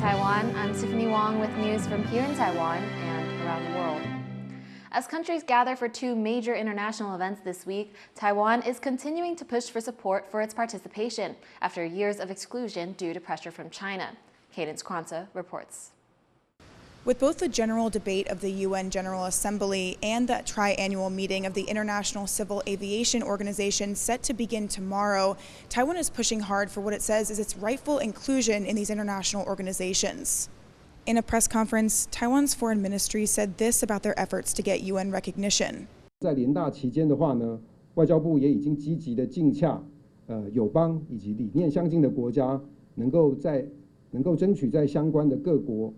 Taiwan. I'm Tiffany Wong with news from here in Taiwan and around the world. As countries gather for two major international events this week, Taiwan is continuing to push for support for its participation after years of exclusion due to pressure from China. Cadence Quanta reports. With both the general debate of the UN General Assembly and that tri-annual meeting of the International Civil Aviation Organization set to begin tomorrow, Taiwan is pushing hard for what it says is its rightful inclusion in these international organizations. In a press conference, Taiwan's foreign ministry said this about their efforts to get UN recognition. 在联大期间的话呢，外交部也已经积极的竞洽友邦以及理念相近的国家，能够争取在相关的各国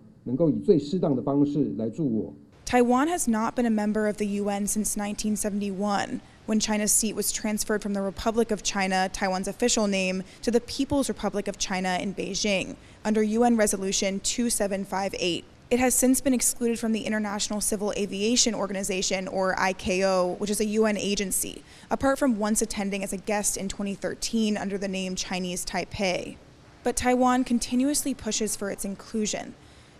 Taiwan has not been a member of the UN since 1971, when China's seat was transferred from the Republic of China, Taiwan's official name, to the People's Republic of China in Beijing, under UN Resolution 2758. It has since been excluded from the International Civil Aviation Organization, or ICAO, which is a UN agency, apart from once attending as a guest in 2013 under the name Chinese Taipei. But Taiwan continuously pushes for its inclusion.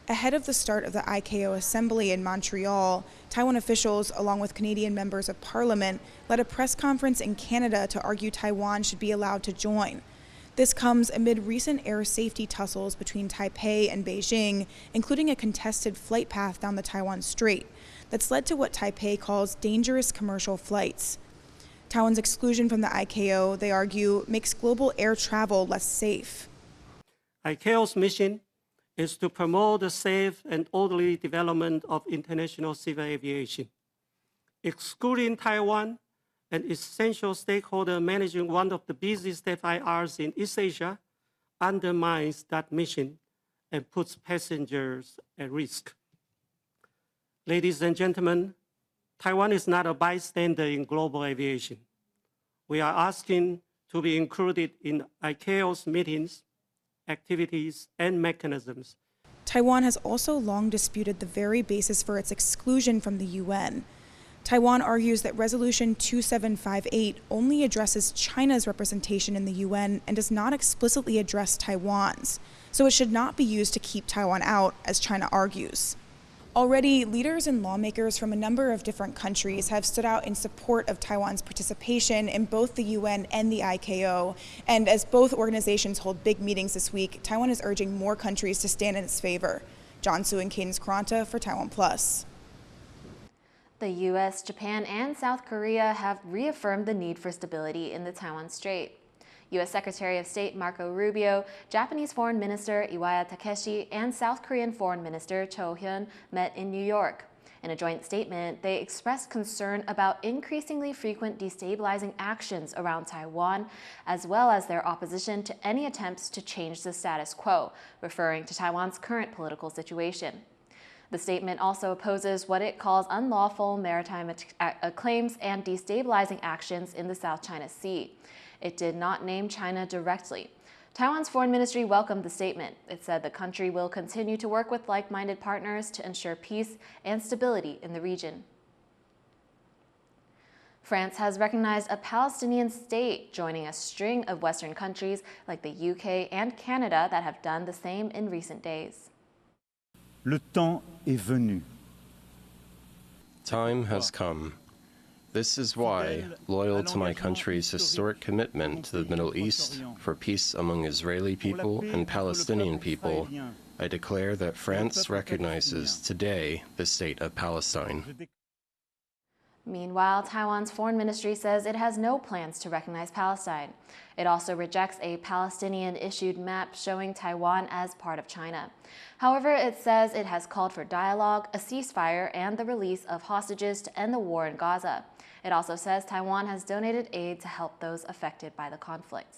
Ahead of the start of the ICAO Assembly in Montreal, Taiwan officials, along with Canadian members of Parliament, led a press conference in Canada to argue Taiwan should be allowed to join. This comes amid recent air safety tussles between Taipei and Beijing, including a contested flight path down the Taiwan Strait that's led to what Taipei calls dangerous commercial flights. Taiwan's exclusion from the ICAO, they argue, makes global air travel less safe. ICAO's mission is to promote the safe and orderly development of international civil aviation. Excluding Taiwan, an essential stakeholder managing one of the busiest FIRs in East Asia, undermines that mission and puts passengers at risk. Ladies and gentlemen, Taiwan is not a bystander in global aviation. We are asking to be included in ICAO's meetings, activities, and mechanisms. Taiwan has also long disputed the very basis for its exclusion from the UN. Taiwan argues that Resolution 2758 only addresses China's representation in the UN and does not explicitly address Taiwan's, so it should not be used to keep Taiwan out, as China argues. Already, leaders and lawmakers from a number of different countries have stood out in support of Taiwan's participation in both the UN and the ICAO. And as both organizations hold big meetings this week, Taiwan is urging more countries to stand in its favor. John Su and Cadence Quanta for TaiwanPlus. The U.S., Japan, and South Korea have reaffirmed the need for stability in the Taiwan Strait. U.S. Secretary of State Marco Rubio, Japanese Foreign Minister Iwaya Takeshi, and South Korean Foreign Minister Kaohsiung met in New York. In a joint statement, they expressed concern about increasingly frequent destabilizing actions around Taiwan, as well as their opposition to any attempts to change the status quo, referring to Taiwan's current political situation. The statement also opposes what it calls unlawful maritime claims and destabilizing actions in the South China Sea. It did not name China directly. Taiwan's foreign ministry welcomed the statement. It said the country will continue to work with like-minded partners to ensure peace and stability in the region. France has recognized a Palestinian state, joining a string of Western countries like the UK and Canada that have done the same in recent days. Le temps est venu. Time has come. This is why, loyal to my country's historic commitment to the Middle East, for peace among Israeli people and Palestinian people, I declare that France recognizes today the state of Palestine. Meanwhile, Taiwan's foreign ministry says it has no plans to recognize Palestine. It also rejects a Palestinian-issued map showing Taiwan as part of China. However, it says it has called for dialogue, a ceasefire, and the release of hostages to end the war in Gaza. It also says Taiwan has donated aid to help those affected by the conflict.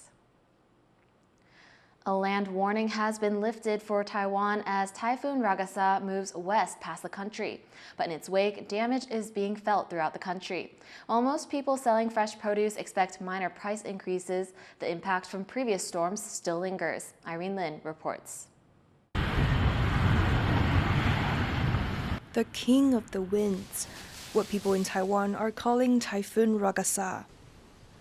A land warning has been lifted for Taiwan as Typhoon Ragasa moves west past the country. But in its wake, damage is being felt throughout the country. While most people selling fresh produce expect minor price increases, the impact from previous storms still lingers. Irene Lin reports. The king of the winds, what people in Taiwan are calling Typhoon Ragasa.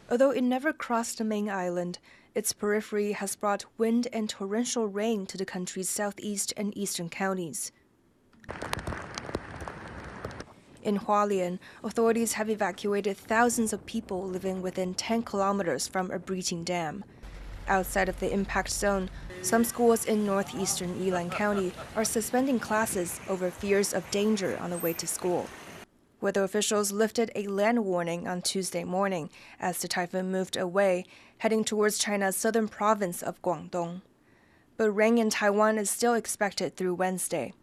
Although it never crossed the main island, Its periphery has brought wind and torrential rain to the country's southeast and eastern counties. In Hualien, authorities have evacuated thousands of people living within 10 kilometers from a breaching dam. Outside of the impact zone, some schools in northeastern Yilan County are suspending classes over fears of danger on the way to school. Weather officials lifted a land warning on Tuesday morning as the typhoon moved away, heading towards China's southern province of Guangdong. But rain in Taiwan is still expected through Wednesday.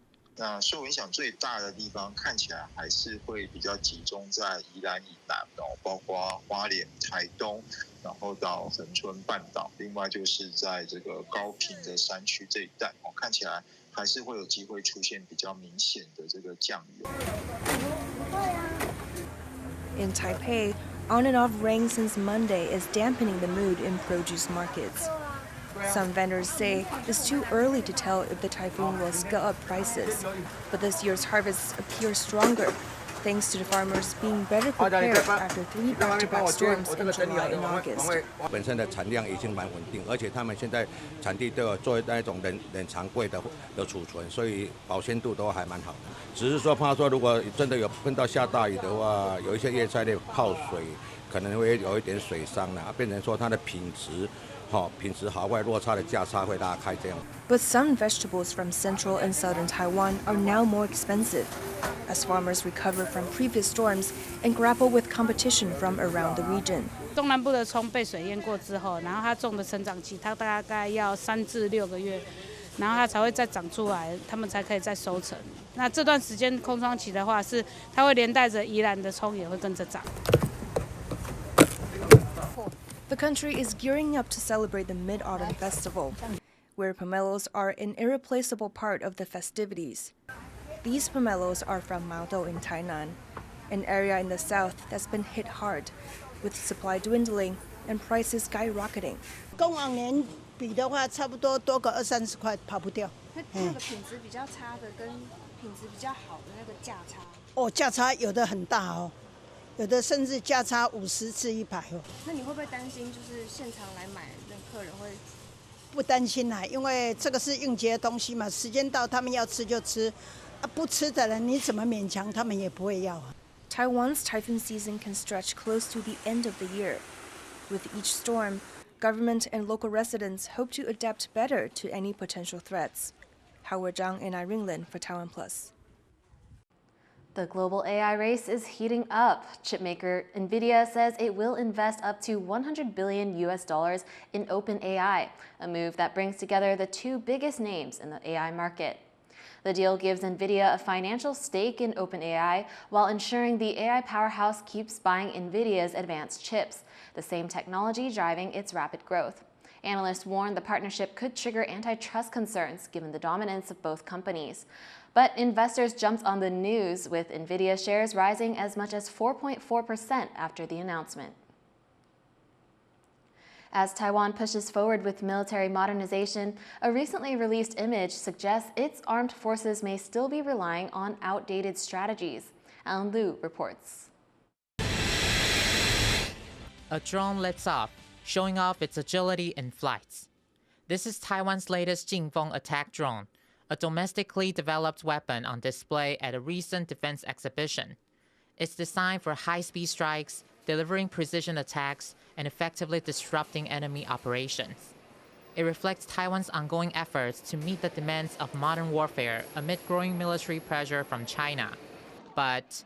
受影响最大的地方看起来还是会比较集中在宜兰以南，包括花莲、台东，然后到恒春半岛，另外就是在这个高屏的山区这一带，看起来还是会有机会出现比较明显的这个降雨。In Taipei, on and off rain since Monday is dampening the mood in produce markets. Some vendors say it's too early to tell if the typhoon will scale up prices, but this year's harvests appear stronger, thanks to the farmers being better prepared after 3 back-to-back storms in July and August. 本身的产量已经蛮稳定，而且他们现在产地都有做那种冷藏柜的储存，所以保鲜度都还蛮好的。只是说怕说，如果真的有碰到下大雨的话，有一些叶菜类泡水，可能会有一点水伤了，变成说它的品质。 But some vegetables from central and southern Taiwan are now more expensive, as farmers recover from previous storms and grapple with competition from around the region. 东南部的葱被水淹过之后，然后它种的成长期，它大概要3至6个月，然后它才会再长出来，它们才可以再收成。那这段时间空窗期的话，是它会连带着宜兰的葱也会跟着长。 The country is gearing up to celebrate the Mid-Autumn Festival, where pomelos are an irreplaceable part of the festivities. These pomelos are from Maodou in Tainan, an area in the south that's been hit hard, with supply dwindling and prices skyrocketing. 跟往年比的话，差不多多个20-30块跑不掉。那个品质比较差的跟品质比较好的那个价差。哦，价差有的很大哦。 有的甚至价差50至100哦。那你会不会担心，就是现场来买的客人会？不担心啦，因为这个是应节的东西嘛，时间到他们要吃就吃，不吃的人你怎么勉强他们也不会要啊。Taiwan's typhoon season can stretch close to the end of the year. With each storm, government and local residents hope to adapt better to any potential threats. Howard Zhang and Irene Lin for TaiwanPlus. The global AI race is heating up. Chipmaker Nvidia says it will invest up to $100 billion in OpenAI, a move that brings together the two biggest names in the AI market. The deal gives Nvidia a financial stake in OpenAI while ensuring the AI powerhouse keeps buying Nvidia's advanced chips, the same technology driving its rapid growth. Analysts warn the partnership could trigger antitrust concerns given the dominance of both companies. But investors jumped on the news, with Nvidia shares rising as much as 4.4% after the announcement. As Taiwan pushes forward with military modernization, a recently released image suggests its armed forces may still be relying on outdated strategies. Alan Liu reports. A drone lifts off, showing off its agility in flights. This is Taiwan's latest Jingfeng attack drone, a domestically developed weapon on display at a recent defense exhibition. It's designed for high-speed strikes, delivering precision attacks, and effectively disrupting enemy operations. It reflects Taiwan's ongoing efforts to meet the demands of modern warfare amid growing military pressure from China. But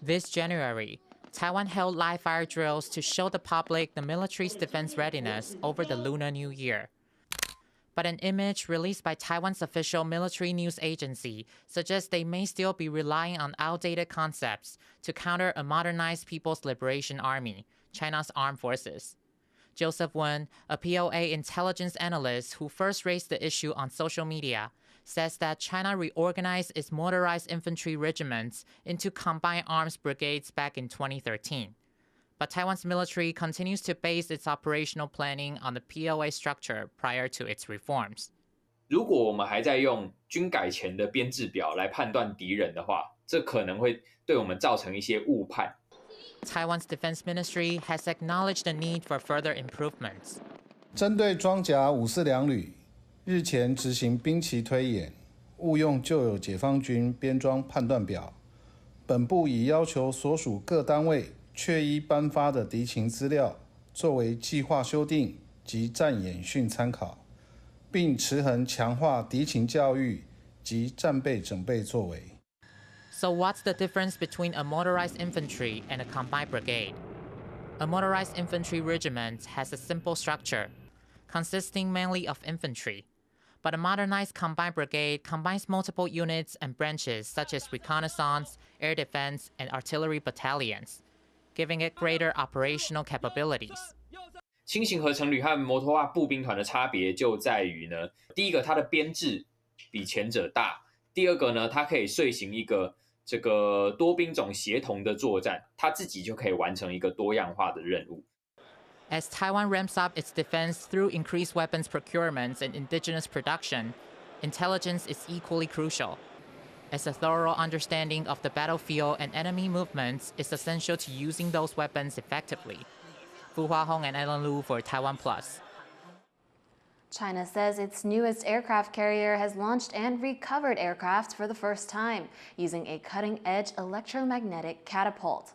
this January, Taiwan held live-fire drills to show the public the military's defense readiness over the Lunar New Year. But an image released by Taiwan's official military news agency suggests they may still be relying on outdated concepts to counter a modernized People's Liberation Army, China's armed forces. Joseph Wen, a POA intelligence analyst who first raised the issue on social media, says that China reorganized its motorized infantry regiments into combined arms brigades back in 2013. But Taiwan's military continues to base its operational planning on the POA structure prior to its reforms. 如果我们还在用军改前的编制表来判断敌人的话，这可能会对我们造成一些误判。Taiwan's defense ministry has acknowledged the need for further improvements. 针对装甲542旅，日前执行兵棋推演，误用旧有解放军编装判断表。本部已要求所属各单位确依颁发的敌情资料，作为计划修订及战演训参考，并持衡强化敌情教育及战备整备作为。So what's the difference between a motorized infantry and a combined brigade? A motorized infantry regiment has a simple structure, consisting mainly of infantry. But a modernized combined brigade combines multiple units and branches such as reconnaissance, air defense, and artillery battalions, giving it greater operational capabilities. 轻型合成旅和摩托化步兵团的差别就在于呢，第一个它的编制比前者大，第二个呢，它可以遂行一个这个多兵种协同的作战，它自己就可以完成一个多样化的任务。As Taiwan ramps up its defense through increased weapons procurements and indigenous production, intelligence is equally crucial, as a thorough understanding of the battlefield and enemy movements is essential to using those weapons effectively. Fu Huahong and Ellen Lu for TaiwanPlus. China says its newest aircraft carrier has launched and recovered aircraft for the first time using a cutting-edge electromagnetic catapult.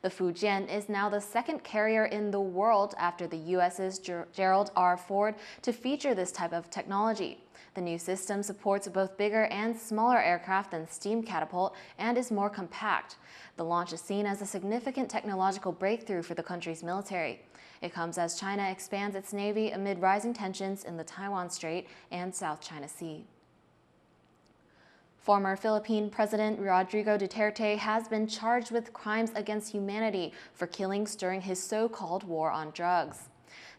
The Fujian is now the second carrier in the world after the U.S.'s Gerald R. Ford to feature this type of technology. The new system supports both bigger and smaller aircraft than Steam Catapult and is more compact. The launch is seen as a significant technological breakthrough for the country's military. It comes as China expands its navy amid rising tensions in the Taiwan Strait and South China Sea. Former Philippine President Rodrigo Duterte has been charged with crimes against humanity for killings during his so-called war on drugs.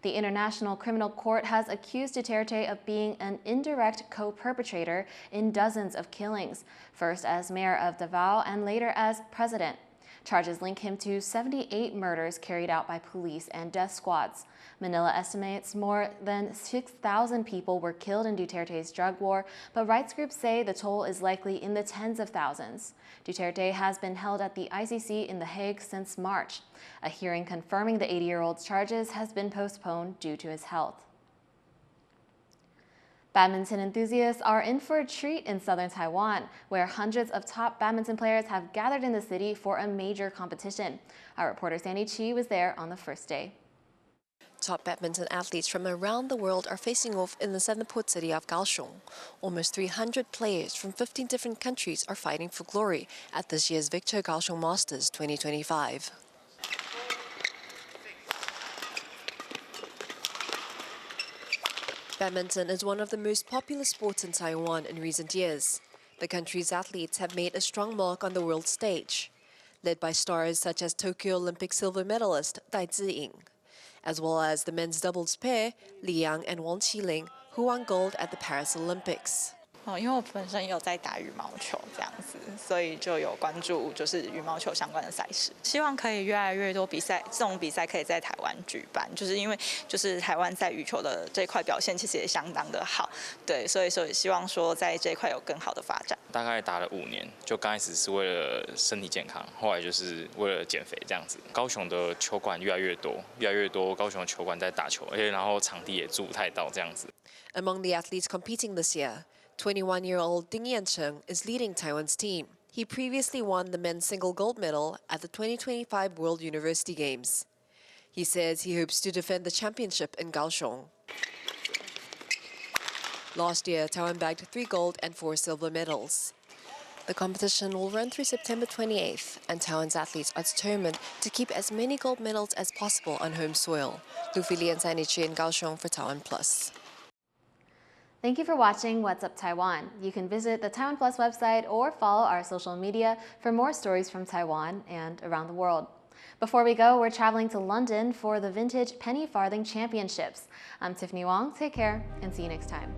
The International Criminal Court has accused Duterte of being an indirect co-perpetrator in dozens of killings, first as mayor of Davao and later as president. Charges link him to 78 murders carried out by police and death squads. Manila estimates more than 6,000 people were killed in Duterte's drug war, but rights groups say the toll is likely in the tens of thousands. Duterte has been held at the ICC in The Hague since March. A hearing confirming the 80-year-old's charges has been postponed due to his health. Badminton enthusiasts are in for a treat in southern Taiwan, where hundreds of top badminton players have gathered in the city for a major competition. Our reporter Sandy Chi was there on the first day. Top badminton athletes from around the world are facing off in the southern port city of Kaohsiung. Almost 300 players from 15 different countries are fighting for glory at this year's Victor Kaohsiung Masters 2025. Badminton is one of the most popular sports in Taiwan in recent years. The country's athletes have made a strong mark on the world stage, led by stars such as Tokyo Olympic silver medalist Dai Ziying, as well as the men's doubles pair, Li Yang and Wong who won gold at the Paris Olympics. 因为我本身有在打羽毛球这样子，所以就有关注就是羽毛球相关的赛事。希望可以越来越多比赛，这种比赛可以在台湾举办，就是因为就是台湾在羽球的这块表现其实也相当的好，对，所以希望说在这一块有更好的发展。大概打了5年，就刚开始是为了身体健康，后来就是为了减肥这样子。高雄的球馆越来越多高雄的球馆在打球，而且然后场地也租不太到这样子。Among the athletes competing this year, 21-year-old Ding Yancheng is leading Taiwan's team. He previously won the men's single gold medal at the 2025 World University Games. He says he hopes to defend the championship in Kaohsiung. Last year, Taiwan bagged 3 gold and 4 silver medals. The competition will run through September 28th, and Taiwan's athletes are determined to keep as many gold medals as possible on home soil. Lu Fili and Sandy Chi in Kaohsiung for TaiwanPlus. Thank you for watching What's Up Taiwan. You can visit the TaiwanPlus website or follow our social media for more stories from Taiwan and around the world. Before we go, we're traveling to London for the Vintage Penny Farthing Championships. I'm Tiffany Wong. Take care and see you next time.